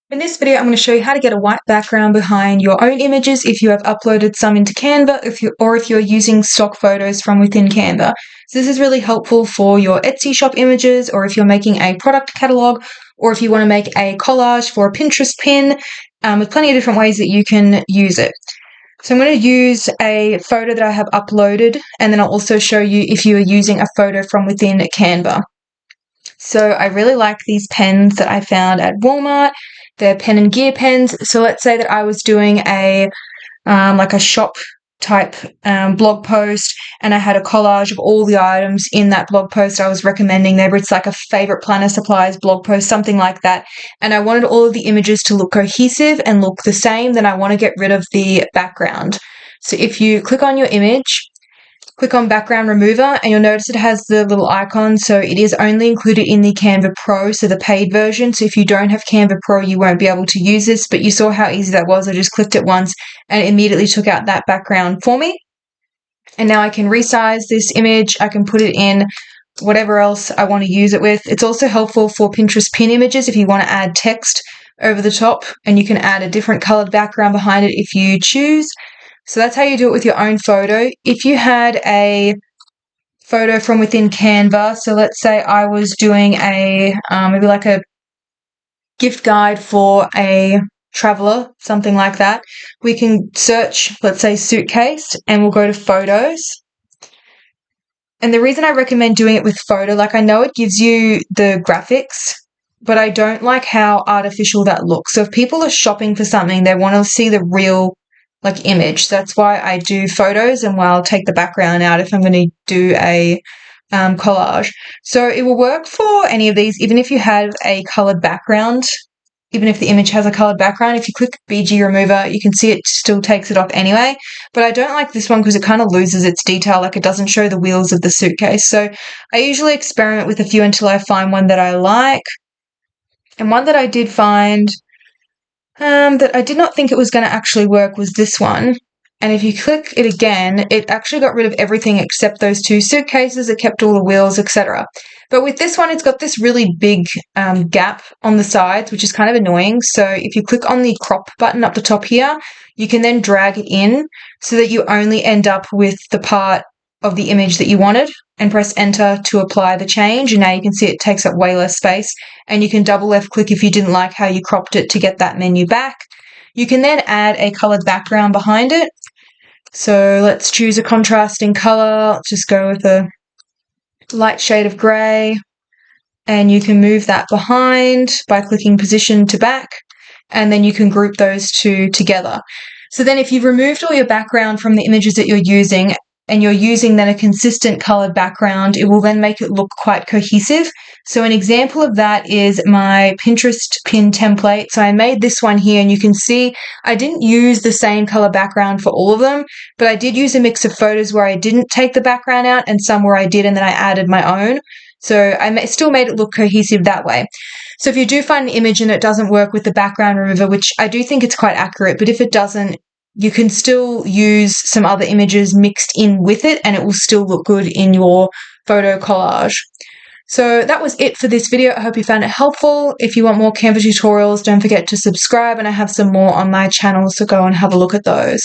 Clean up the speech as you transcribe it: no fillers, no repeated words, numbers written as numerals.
In this video, I'm going to show you how to get a white background behind your own images if you have uploaded some into Canva if you're using stock photos from within Canva. So this is really helpful for your Etsy shop images, or if you're making a product catalog, or if you want to make a collage for a Pinterest pin, with plenty of different ways that you can use it. So I'm going to use a photo that I have uploaded, and then I'll also show you if you are using a photo from within Canva. So I really like these pens that I found at Walmart. They're pen and gear pens. So let's say that I was doing a shop type blog post, and I had a collage of all the items in that blog post I was recommending. Maybe it's like a favorite planner supplies blog post, something like that. And I wanted all of the images to look cohesive and look the same. Then I want to get rid of the background. So if you click on your image, click on background remover, and you'll notice it has the little icon. So it is only included in the Canva Pro, so the paid version. So if you don't have Canva Pro, you won't be able to use this, but you saw how easy that was. I just clicked it once and it immediately took out that background for me. And now I can resize this image. I can put it in whatever else I want to use it with. It's also helpful for Pinterest pin images if you want to add text over the top, and you can add a different colored background behind it if you choose. So that's how you do it with your own photo. If you had a photo from within Canva, so let's say I was doing a maybe like a gift guide for a traveler, something like that, we can search, let's say, suitcase, and we'll go to photos. And the reason I recommend doing it with photo, like, I know it gives you the graphics, but I don't like how artificial that looks. So if people are shopping for something, they want to see the real image. That's why I do photos, and why I'll take the background out if I'm going to do a collage. So it will work for any of these, even if you have a colored background, even if the image has a colored background. If you click BG remover, you can see it still takes it off anyway. But I don't like this one because it kind of loses its detail, like it doesn't show the wheels of the suitcase. So I usually experiment with a few until I find one that I like. And one that I did find that I did not think it was going to actually work was this one. And if you click it again, it actually got rid of everything except those two suitcases. It kept all the wheels, etc. But with this one, it's got this really big gap on the sides, which is kind of annoying. So if you click on the crop button up the top here, you can then drag it in so that you only end up with the part of the image that you wanted, and press enter to apply the change. And now you can see it takes up way less space, and you can double left click if you didn't like how you cropped it to get that menu back. You can then add a colored background behind it. So let's choose a contrasting color. Let's just go with a light shade of gray, and you can move that behind by clicking position to back, and then you can group those two together. So then if you've removed all your background from the images that you're using, and you're using then a consistent colored background, it will then make it look quite cohesive. So an example of that is my Pinterest pin template. So I made this one here, and you can see I didn't use the same color background for all of them, but I did use a mix of photos where I didn't take the background out and some where I did, and then I added my own. So I still made it look cohesive that way. So if you do find an image and it doesn't work with the background remover, which I do think it's quite accurate, but if it doesn't, you can still use some other images mixed in with it, and it will still look good in your photo collage. So that was it for this video. I hope you found it helpful. If you want more Canva tutorials, don't forget to subscribe, and I have some more on my channel, so go and have a look at those.